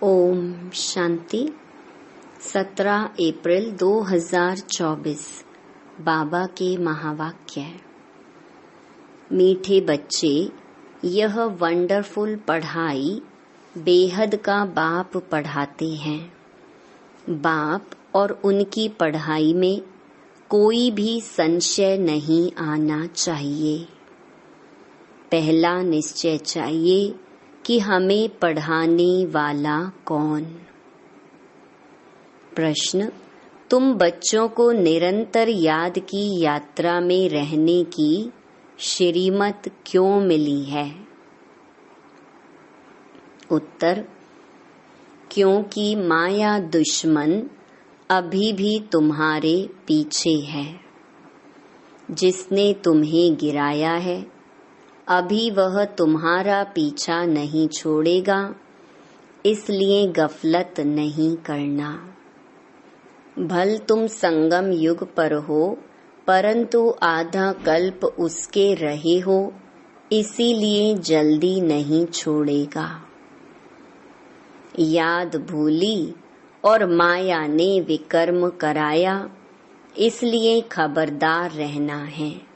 ओम शांति। 17 अप्रैल 2024 बाबा के महावाक्य। मीठे बच्चे, यह वंडरफुल पढ़ाई बेहद का बाप पढ़ाते हैं। बाप और उनकी पढ़ाई में कोई भी संशय नहीं आना चाहिए। पहला निश्चय चाहिए कि हमें पढ़ाने वाला कौन। प्रश्न: तुम बच्चों को निरंतर याद की यात्रा में रहने की श्रीमत क्यों मिली है? उत्तर: क्योंकि माया दुश्मन अभी भी तुम्हारे पीछे है। जिसने तुम्हें गिराया है अभी वह तुम्हारा पीछा नहीं छोड़ेगा, इसलिए गफलत नहीं करना। भल तुम संगम युग पर हो, परंतु आधा कल्प उसके रहे हो, इसीलिए जल्दी नहीं छोड़ेगा। याद भूली और माया ने विकर्म कराया, इसलिए खबरदार रहना है।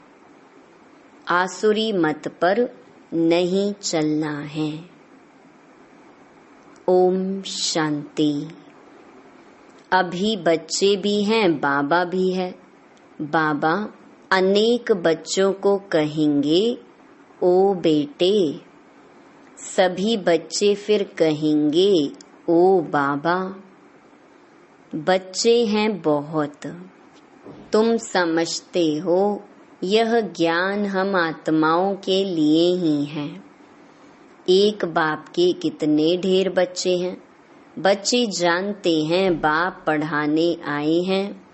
आसुरी मत पर नहीं चलना है। ओम शांति। अभी बच्चे भी हैं, बाबा भी है। बाबा अनेक बच्चों को कहेंगे, ओ बेटे। सभी बच्चे फिर कहेंगे, ओ बाबा। बच्चे हैं बहुत। तुम समझते हो यह ज्ञान हम आत्माओं के लिए ही है। एक बाप के कितने ढेर बच्चे हैं। बच्चे जानते हैं बाप पढ़ाने आए हैं।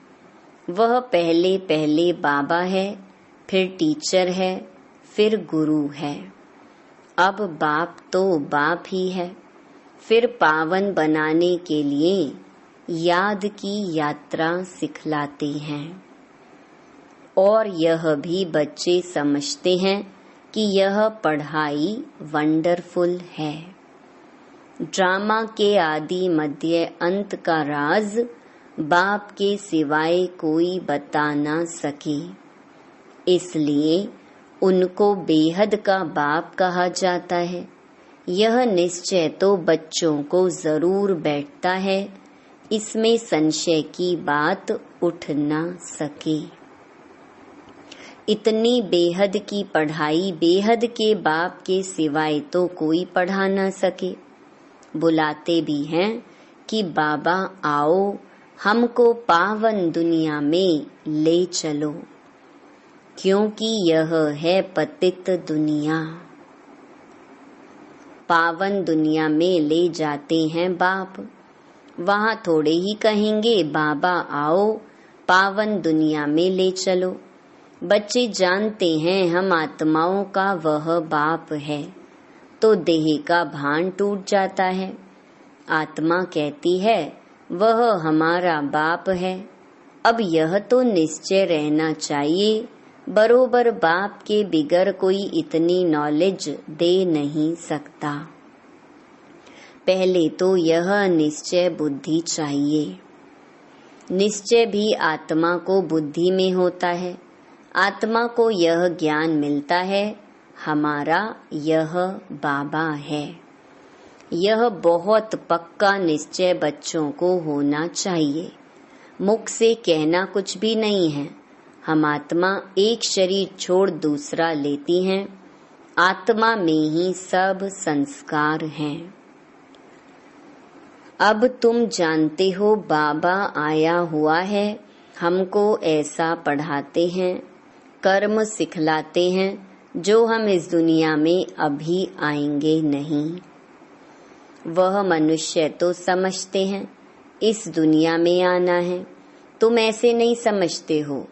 वह पहले पहले बाबा है, फिर टीचर है, फिर गुरु है। अब बाप तो बाप ही है। फिर पावन बनाने के लिए याद की यात्रा सिखलाते हैं। और यह भी बच्चे समझते हैं कि यह पढ़ाई वंडरफुल है। ड्रामा के आदि मध्य अंत का राज बाप के सिवाय कोई बता ना सके, इसलिए उनको बेहद का बाप कहा जाता है। यह निश्चय तो बच्चों को जरूर बैठता है, इसमें संशय की बात उठ ना सके। इतनी बेहद की पढ़ाई बेहद के बाप के सिवाय तो कोई पढ़ा ना सके। बुलाते भी हैं कि बाबा आओ, हमको पावन दुनिया में ले चलो, क्योंकि यह है पतित दुनिया। पावन दुनिया में ले जाते हैं बाप। वहाँ थोड़े ही कहेंगे बाबा आओ, पावन दुनिया में ले चलो। बच्चे जानते हैं हम आत्माओं का वह बाप है, तो देह का भान टूट जाता है। आत्मा कहती है वह हमारा बाप है। अब यह तो निश्चय रहना चाहिए, बरोबर बाप के बिगर कोई इतनी नॉलेज दे नहीं सकता। पहले तो यह निश्चय बुद्धि चाहिए। निश्चय भी आत्मा को बुद्धि में होता है। आत्मा को यह ज्ञान मिलता है, हमारा यह बाबा है। यह बहुत पक्का निश्चय बच्चों को होना चाहिए। मुख से कहना कुछ भी नहीं है। हम आत्मा एक शरीर छोड़ दूसरा लेती हैं। आत्मा में ही सब संस्कार हैं। अब तुम जानते हो बाबा आया हुआ है, हमको ऐसा पढ़ाते हैं, कर्म सिखलाते हैं जो हम इस दुनिया में अभी आएंगे नहीं। वह मनुष्य तो समझते हैं इस दुनिया में आना है। तुम ऐसे नहीं समझते हो।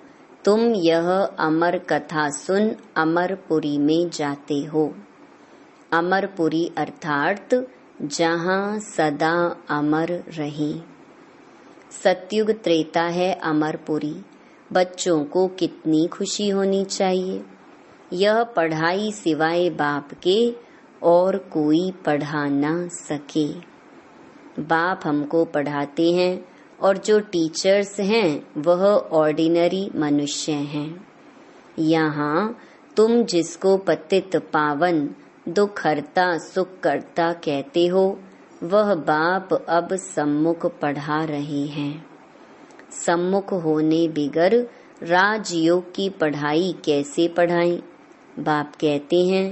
तुम यह अमर कथा सुन अमरपुरी में जाते हो। अमरपुरी अर्थात जहाँ सदा अमर रहे। सतयुग त्रेता है अमरपुरी। बच्चों को कितनी खुशी होनी चाहिए। यह पढ़ाई सिवाय बाप के और कोई पढ़ा ना सके। बाप हमको पढ़ाते हैं और जो टीचर्स हैं वह ऑर्डिनरी मनुष्य हैं। यहाँ तुम जिसको पतित पावन दुख हरता सुख करता कहते हो, वह बाप अब सम्मुख पढ़ा रहे हैं। सम्मुख होने बिगर राजयोग की पढ़ाई कैसे पढ़ाएं? बाप कहते हैं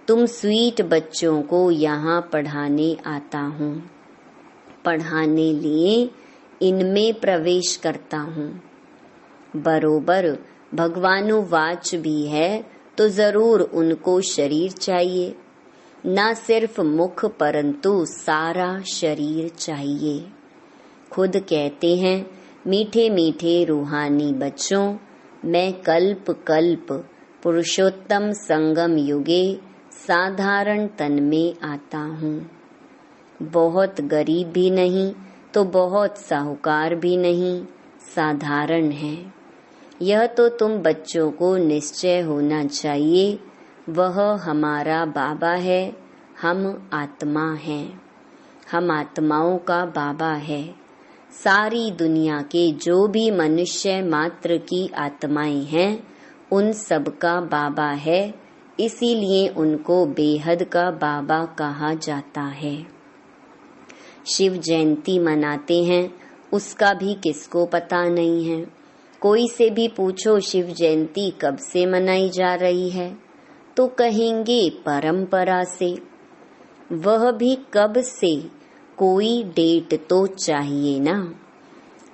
तुम स्वीट बच्चों को यहाँ पढ़ाने आता हूँ, पढ़ाने लिए इनमें प्रवेश करता हूँ। बरोबर भगवानुवाच भी है तो जरूर उनको शरीर चाहिए, न सिर्फ मुख परंतु सारा शरीर चाहिए। खुद कहते हैं मीठे मीठे रूहानी बच्चों, मैं कल्प कल्प पुरुषोत्तम संगम युगे साधारण तन में आता हूँ। बहुत गरीब भी नहीं तो बहुत साहूकार भी नहीं, साधारण है। यह तो तुम बच्चों को निश्चय होना चाहिए, वह हमारा बाबा है, हम आत्मा हैं। हम आत्माओं का बाबा है। सारी दुनिया के जो भी मनुष्य मात्र की आत्माएं हैं उन सब का बाबा है, इसीलिए उनको बेहद का बाबा कहा जाता है। शिव जयंती मनाते हैं, उसका भी किसको पता नहीं है। कोई से भी पूछो शिव जयंती कब से मनाई जा रही है तो कहेंगे परंपरा से। वह भी कब से, कोई डेट तो चाहिए ना।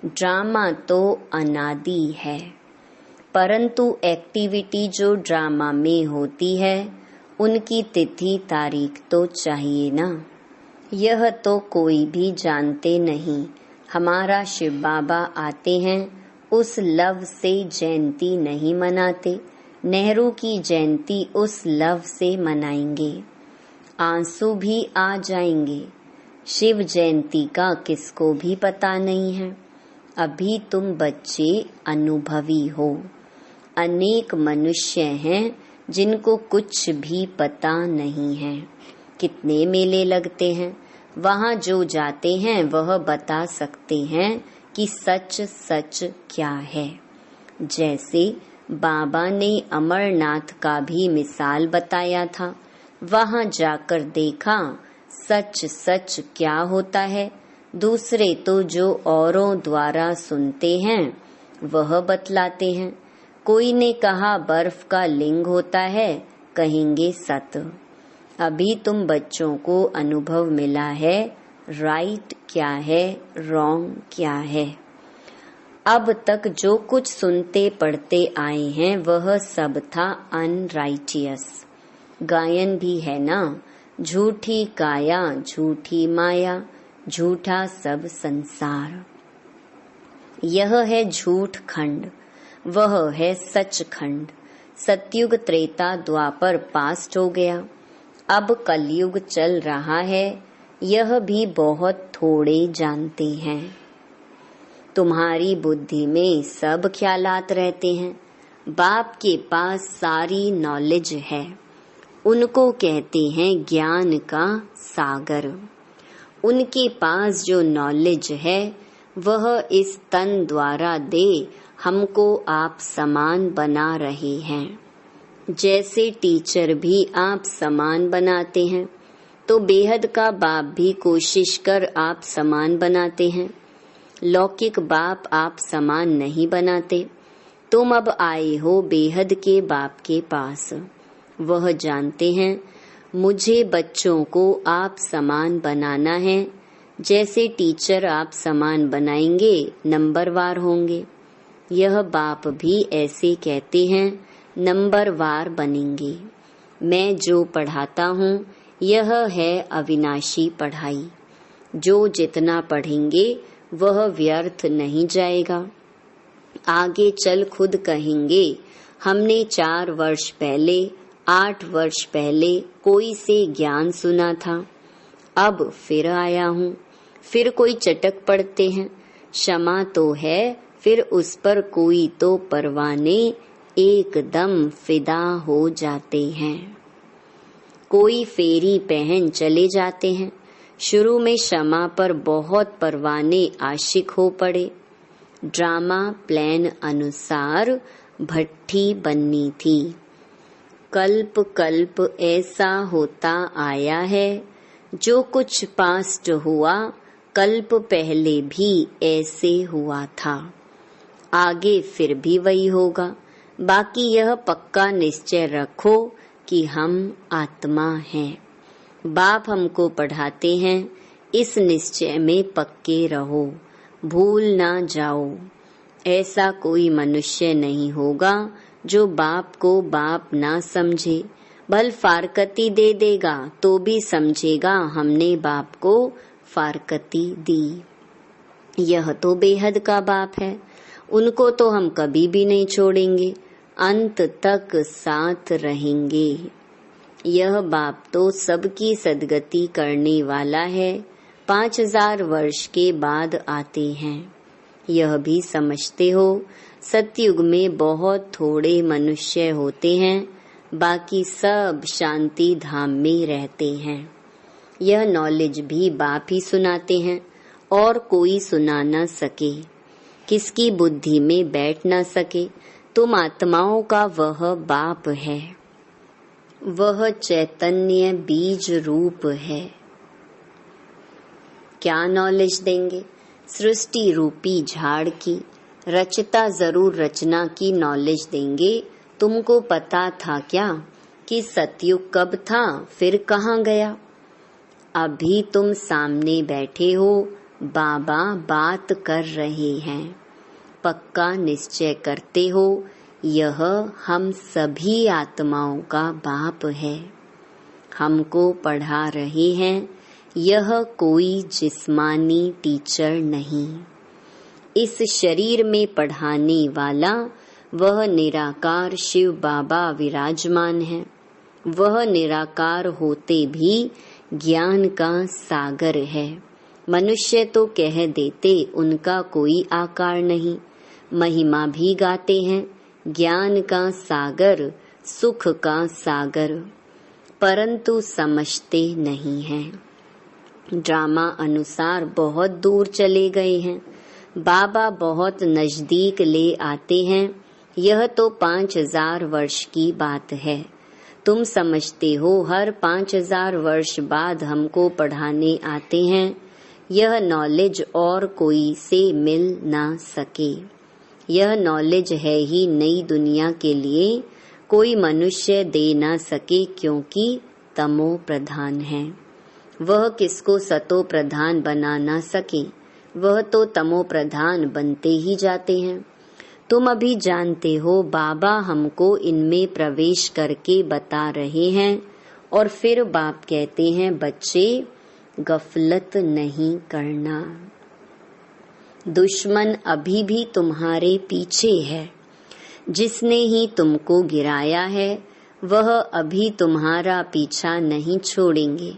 ड्रामा तो अनादि है, परंतु एक्टिविटी जो ड्रामा में होती है उनकी तिथि तारीख तो चाहिए ना। यह तो कोई भी जानते नहीं। हमारा शिव बाबा आते हैं, उस लव से जयंती नहीं मनाते। नेहरू की जयंती उस लव से मनाएंगे, आंसू भी आ जाएंगे। शिव जयंती का किसको भी पता नहीं है। अभी तुम बच्चे अनुभवी हो। अनेक मनुष्य हैं जिनको कुछ भी पता नहीं है। कितने मेले लगते हैं, वहाँ जो जाते हैं वह बता सकते हैं कि सच सच क्या है। जैसे बाबा ने अमरनाथ का भी मिसाल बताया था, वहाँ जाकर देखा सच सच क्या होता है। दूसरे तो जो औरों द्वारा सुनते हैं वह बतलाते हैं। कोई ने कहा बर्फ का लिंग होता है, कहेंगे सत। अभी तुम बच्चों को अनुभव मिला है राइट क्या है, रॉन्ग क्या है। अब तक जो कुछ सुनते पढ़ते आए हैं वह सब था अनराइटियस। गायन भी है ना, झूठी काया झूठी माया, झूठा सब संसार। यह है झूठ खंड, वह है सच खंड। सतयुग त्रेता द्वापर पास्ट हो गया, अब कलयुग चल रहा है। यह भी बहुत थोड़े जानते हैं। तुम्हारी बुद्धि में सब ख्यालात रहते हैं। बाप के पास सारी नॉलेज है, उनको कहते हैं ज्ञान का सागर। उनके पास जो नॉलेज है वह इस तन द्वारा दे हमको आप समान बना रहे हैं। जैसे टीचर भी आप समान बनाते हैं तो बेहद का बाप भी कोशिश कर आप समान बनाते हैं। लौकिक बाप आप समान नहीं बनाते। तुम अब आए हो बेहद के बाप के पास। वह जानते हैं मुझे बच्चों को आप समान बनाना है। जैसे टीचर आप समान बनाएंगे नंबरवार होंगे, यह बाप भी ऐसे कहते हैं नंबरवार बनेंगे। मैं जो पढ़ाता हूँ यह है अविनाशी पढ़ाई। जो जितना पढ़ेंगे वह व्यर्थ नहीं जाएगा। आगे चल खुद कहेंगे हमने 4 वर्ष पहले 8 वर्ष पहले कोई से ज्ञान सुना था, अब फिर आया हूँ। फिर कोई चटक पड़ते हैं, क्षमा तो है, फिर उस पर कोई तो परवाने एकदम फिदा हो जाते हैं। कोई फेरी पहन चले जाते हैं, शुरू में क्षमा पर बहुत परवाने आशिक हो पड़े। ड्रामा प्लान अनुसार भट्ठी बननी थी। कल्प कल्प ऐसा होता आया है, जो कुछ पास्ट हुआ कल्प पहले भी ऐसे हुआ था, आगे फिर भी वही होगा। बाकी यह पक्का निश्चय रखो कि हम आत्मा हैं। बाप हमको पढ़ाते हैं, इस निश्चय में पक्के रहो, भूल ना जाओ। ऐसा कोई मनुष्य नहीं होगा जो बाप को बाप ना समझे। भल फारकती दे देगा तो भी समझेगा हमने बाप को फारकती दी। यह तो बेहद का बाप है, उनको तो हम कभी भी नहीं छोड़ेंगे, अंत तक साथ रहेंगे। यह बाप तो सबकी सदगति करने वाला है, 5000 वर्ष के बाद आते हैं। यह भी समझते हो, सतयुग में बहुत थोड़े मनुष्य होते हैं, बाकी सब शांति धाम में रहते हैं। यह नॉलेज भी बाप ही सुनाते हैं और कोई सुना न सके, किसकी बुद्धि में बैठ न सके। तुम आत्माओं का वह बाप है, वह चैतन्य बीज रूप है। क्या नॉलेज देंगे? सृष्टि रूपी झाड़ की, रचता जरूर रचना की नॉलेज देंगे। तुमको पता था क्या कि सतयुग कब था फिर कहाँ गया? अभी तुम सामने बैठे हो, बाबा बात कर रहे हैं। पक्का निश्चय करते हो, यह हम सभी आत्माओं का बाप है। हमको पढ़ा रहे हैं, यह कोई जिस्मानी टीचर नहीं। इस शरीर में पढ़ाने वाला वह निराकार शिव बाबा विराजमान है। वह निराकार होते भी ज्ञान का सागर है। मनुष्य तो कह देते उनका कोई आकार नहीं, महिमा भी गाते हैं ज्ञान का सागर, सुख का सागर, परंतु समझते नहीं हैं। ड्रामा अनुसार बहुत दूर चले गए हैं, बाबा बहुत नजदीक ले आते हैं। यह तो 5000 वर्ष की बात है। तुम समझते हो हर 5000 वर्ष बाद हमको पढ़ाने आते हैं। यह नॉलेज और कोई से मिल ना सके। यह नॉलेज है ही नई दुनिया के लिए, कोई मनुष्य दे ना सके, क्योंकि तमो प्रधान है। वह किसको सतो प्रधान बना ना सके, वह तो तमो प्रधान बनते ही जाते हैं। तुम अभी जानते हो बाबा हमको इनमें प्रवेश करके बता रहे हैं, और फिर बाप कहते हैं बच्चे गफलत नहीं करना। दुश्मन अभी भी तुम्हारे पीछे है। जिसने ही तुमको गिराया है वह अभी तुम्हारा पीछा नहीं छोड़ेंगे।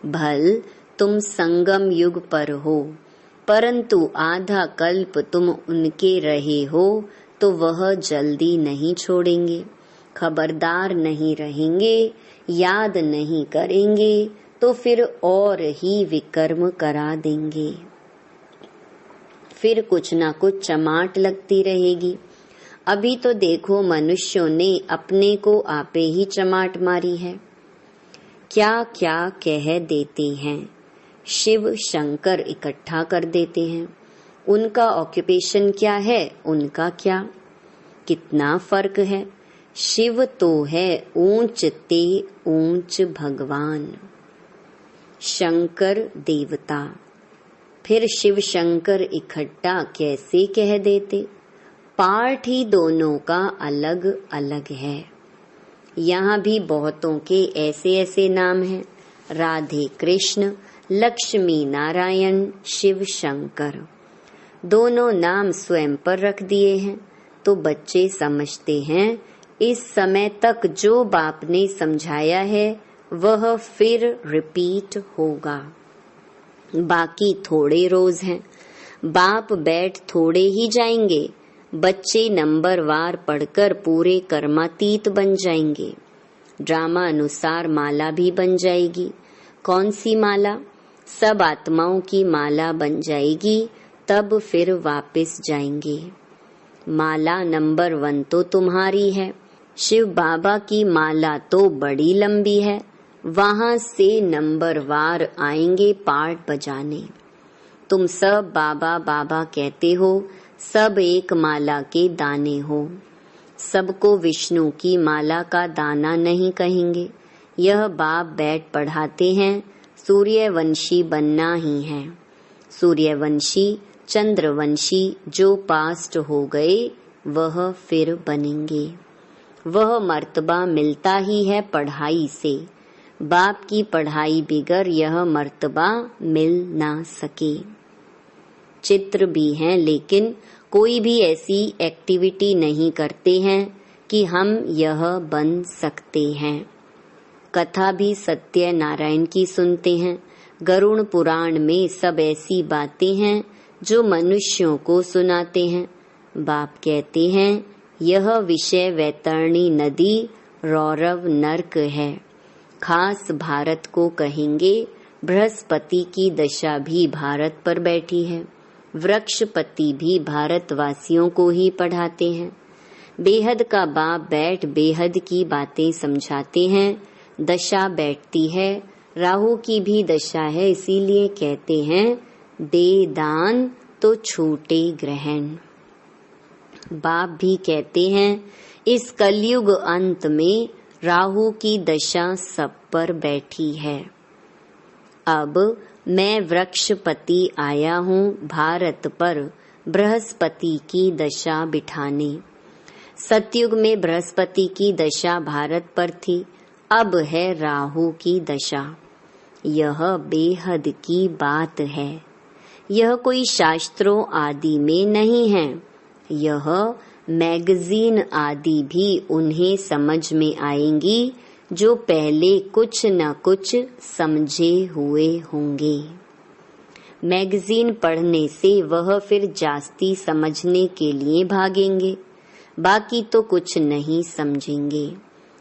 भल तुम संगम युग पर हो, परंतु आधा कल्प तुम उनके रहे हो तो वह जल्दी नहीं छोड़ेंगे। खबरदार नहीं रहेंगे, याद नहीं करेंगे तो फिर और ही विकर्म करा देंगे। फिर कुछ ना कुछ चमाट लगती रहेगी। अभी तो देखो मनुष्यों ने अपने को आपे ही चमाट मारी है। क्या क्या कह देते हैं, शिव शंकर इकट्ठा कर देते हैं। उनका ऑक्यूपेशन क्या है, उनका क्या, कितना फर्क है। शिव तो है ऊंच ते ऊंच भगवान, शंकर देवता। फिर शिव शंकर इकट्ठा कैसे कह देते? पार्ट ही दोनों का अलग अलग है। यहाँ भी बहुतों के ऐसे ऐसे नाम हैं, राधे कृष्ण, लक्ष्मी नारायण, शिव शंकर। दोनों नाम स्वयं पर रख दिए हैं। तो बच्चे समझते हैं इस समय तक जो बाप ने समझाया है वह फिर रिपीट होगा। बाकी थोड़े रोज हैं, बाप बैठ थोड़े ही जाएंगे। बच्चे नंबरवार पढ़कर पूरे कर्मातीत बन जाएंगे। ड्रामा अनुसार माला भी बन जाएगी। कौन सी माला? सब आत्माओं की माला बन जाएगी, तब फिर वापस जाएंगे। माला नंबर 1 तो तुम्हारी है। शिव बाबा की माला तो बड़ी लंबी है, वहां से नंबर वार आएंगे पार्ट बजाने। तुम सब बाबा बाबा कहते हो, सब एक माला के दाने हो। सबको विष्णु की माला का दाना नहीं कहेंगे। यह बाप बैठ पढ़ाते हैं, सूर्यवंशी बनना ही है। सूर्यवंशी, चंद्रवंशी जो पास्ट हो गए वह फिर बनेंगे। वह मर्तबा मिलता ही है पढ़ाई से। बाप की पढ़ाई बिगर यह मर्तबा मिल ना सके। चित्र भी हैं, लेकिन कोई भी ऐसी एक्टिविटी नहीं करते हैं कि हम यह बन सकते हैं। कथा भी सत्य नारायण की सुनते हैं। गरुड़ पुराण में सब ऐसी बातें हैं जो मनुष्यों को सुनाते हैं। बाप कहते हैं, यह विषय वैतरणी नदी रौरव नर्क है। खास भारत को कहेंगे, बृहस्पति की दशा भी भारत पर बैठी है। वृक्षपति भी भारतवासियों को ही पढ़ाते हैं। बेहद का बाप बैठ बेहद की बातें समझाते हैं। दशा बैठती है, राहु की भी दशा है, इसीलिए कहते हैं दे दान तो छूटे ग्रहण। बाप भी कहते हैं, इस कलयुग अंत में राहु की दशा सब पर बैठी है। अब मैं वृक्षपति आया हूँ भारत पर बृहस्पति की दशा बिठाने। सतयुग में बृहस्पति की दशा भारत पर थी, अब है राहु की दशा। यह बेहद की बात है। यह कोई शास्त्रों आदि में नहीं है। यह मैगजीन आदि भी उन्हें समझ में आएंगी जो पहले कुछ न कुछ समझे हुए होंगे। मैगजीन पढ़ने से वह फिर जास्ती समझने के लिए भागेंगे, बाकी तो कुछ नहीं समझेंगे।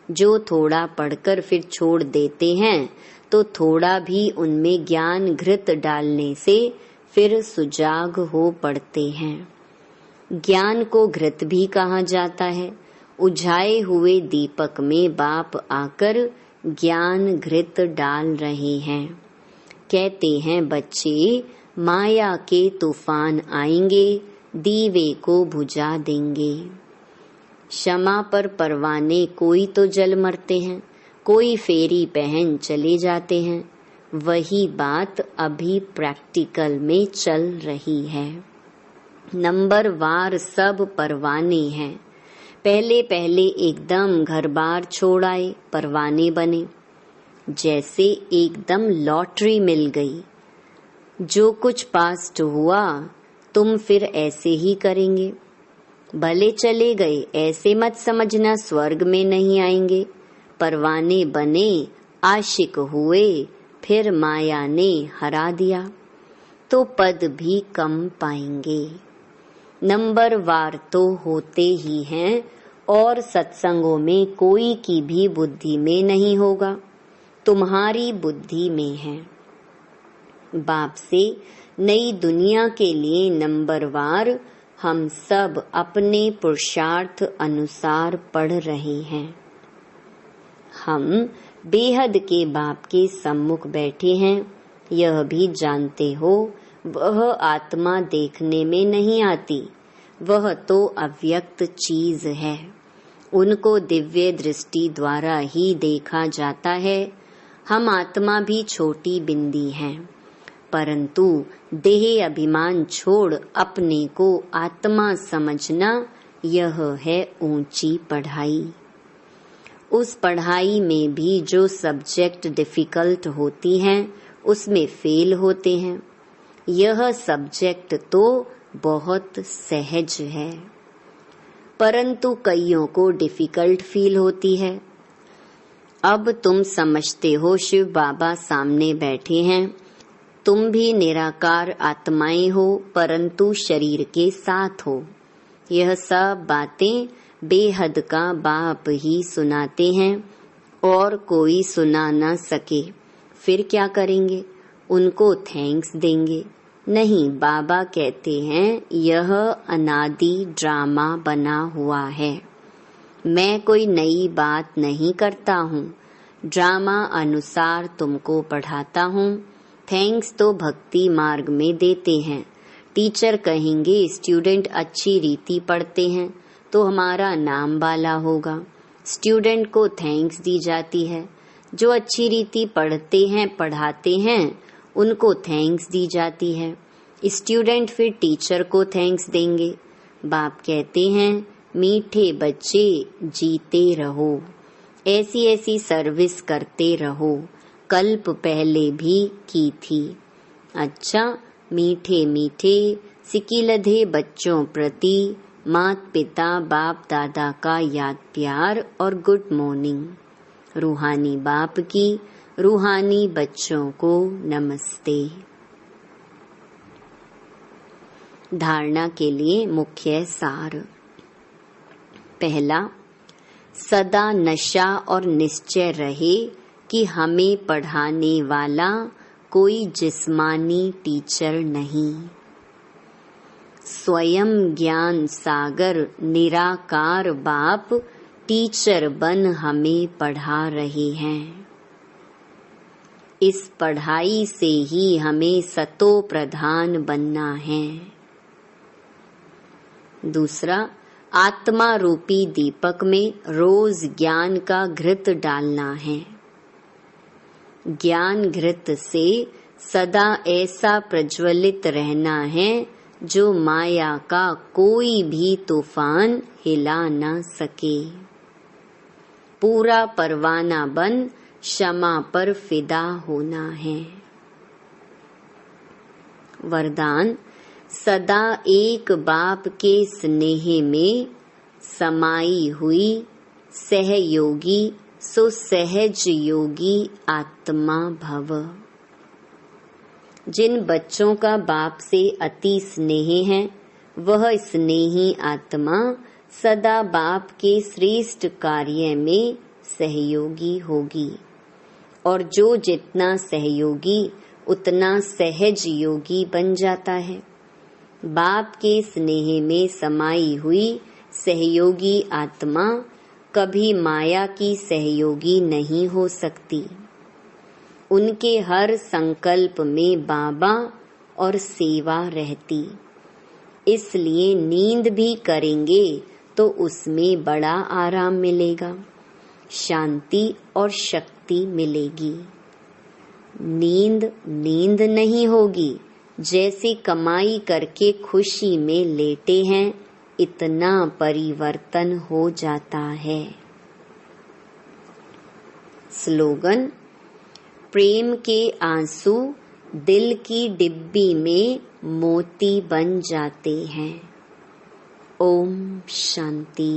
जो थोड़ा पढ़कर फिर छोड़ देते हैं, तो थोड़ा भी उनमें ज्ञान घृत डालने से फिर सुजाग हो पड़ते हैं। ज्ञान को घृत भी कहा जाता है। उझाए हुए दीपक में बाप आकर ज्ञान घृत डाल रहे हैं। कहते हैं, बच्चे माया के तूफान आएंगे, दीवे को बुझा देंगे। क्षमा पर परवाने कोई तो जल मरते हैं, कोई फेरी पहन चले जाते हैं। वही बात अभी प्रैक्टिकल में चल रही है। नंबर वार सब परवाने हैं। पहले पहले एकदम घर बार छोड़ आए, परवाने बने। जैसे एकदम लॉटरी मिल गई। जो कुछ पास्ट हुआ तुम फिर ऐसे ही करेंगे। भले चले गए, ऐसे मत समझना स्वर्ग में नहीं आएंगे। परवाने बने, आशिक हुए, फिर माया ने हरा दिया, तो पद भी कम पाएंगे। नंबर वार तो होते ही हैं, और सत्संगों में कोई की भी बुद्धि में नहीं होगा, तुम्हारी बुद्धि में है। बाप से नई दुनिया के लिए नंबर वार हम सब अपने पुरुषार्थ अनुसार पढ़ रहे हैं। हम बेहद के बाप के सम्मुख बैठे हैं। यह भी जानते हो, वह आत्मा देखने में नहीं आती, वह तो अव्यक्त चीज है। उनको दिव्य दृष्टि द्वारा ही देखा जाता है। हम आत्मा भी छोटी बिंदी हैं, परंतु देह अभिमान छोड़ अपने को आत्मा समझना, यह है ऊंची पढ़ाई। उस पढ़ाई में भी जो सब्जेक्ट डिफिकल्ट होती हैं, उसमें फेल होते हैं। यह सब्जेक्ट तो बहुत सहज है, परंतु कईयों को डिफिकल्ट फील होती है। अब तुम समझते हो शिव बाबा सामने बैठे हैं। तुम भी निराकार आत्माएं हो, परंतु शरीर के साथ हो। यह सब बातें बेहद का बाप ही सुनाते हैं, और कोई सुना न सके फिर क्या करेंगे। उनको थैंक्स देंगे। नहीं, बाबा कहते हैं यह अनादि ड्रामा बना हुआ है। मैं कोई नई बात नहीं करता हूँ, ड्रामा अनुसार तुमको पढ़ाता हूँ। थैंक्स तो भक्ति मार्ग में देते हैं। टीचर कहेंगे स्टूडेंट अच्छी रीति पढ़ते हैं तो हमारा नाम वाला होगा। स्टूडेंट को थैंक्स दी जाती है। जो अच्छी रीति पढ़ते हैं पढ़ाते हैं उनको थैंक्स दी जाती है। स्टूडेंट फिर टीचर को थैंक्स देंगे। बाप कहते हैं मीठे बच्चे जीते रहो, ऐसी ऐसी सर्विस करते रहो, कल्प पहले भी की थी। अच्छा, मीठे मीठे सिकिलधे बच्चों प्रति माता पिता बाप दादा का याद प्यार और गुड मॉर्निंग। रूहानी बाप की रूहानी बच्चों को नमस्ते। धारणा के लिए मुख्य सार। पहला, सदा नशा और निश्चय रहे कि हमें पढ़ाने वाला कोई जिस्मानी टीचर नहीं। स्वयं ज्ञान सागर निराकार बाप टीचर बन हमें पढ़ा रहे हैं। इस पढ़ाई से ही हमें सतो प्रधान बनना है। दूसरा, आत्मा रूपी दीपक में रोज ज्ञान का घृत डालना है। ज्ञान घृत से सदा ऐसा प्रज्वलित रहना है जो माया का कोई भी तूफान हिला न सके। पूरा परवाना बन क्षमा पर फिदा होना है। वरदान, सदा एक बाप के स्नेह में समाई हुई सहयोगी सो सहज योगी आत्मा भव। जिन बच्चों का बाप से अति स्नेह है वह स्नेही आत्मा सदा बाप के श्रेष्ठ कार्य में सहयोगी होगी, और जो जितना सहयोगी उतना सहज योगी बन जाता है। बाप के स्नेह में समाई हुई सहयोगी आत्मा कभी माया की सहयोगी नहीं हो सकती। उनके हर संकल्प में बाबा और सेवा रहती। इसलिए नींद भी करेंगे तो उसमें बड़ा आराम मिलेगा, शांति और शक्ति मिलेगी। नींद नहीं होगी। जैसे कमाई करके खुशी में लेटे हैं इतना परिवर्तन हो जाता है। स्लोगन, प्रेम के आंसू दिल की डिब्बी में मोती बन जाते हैं। ओम शांति।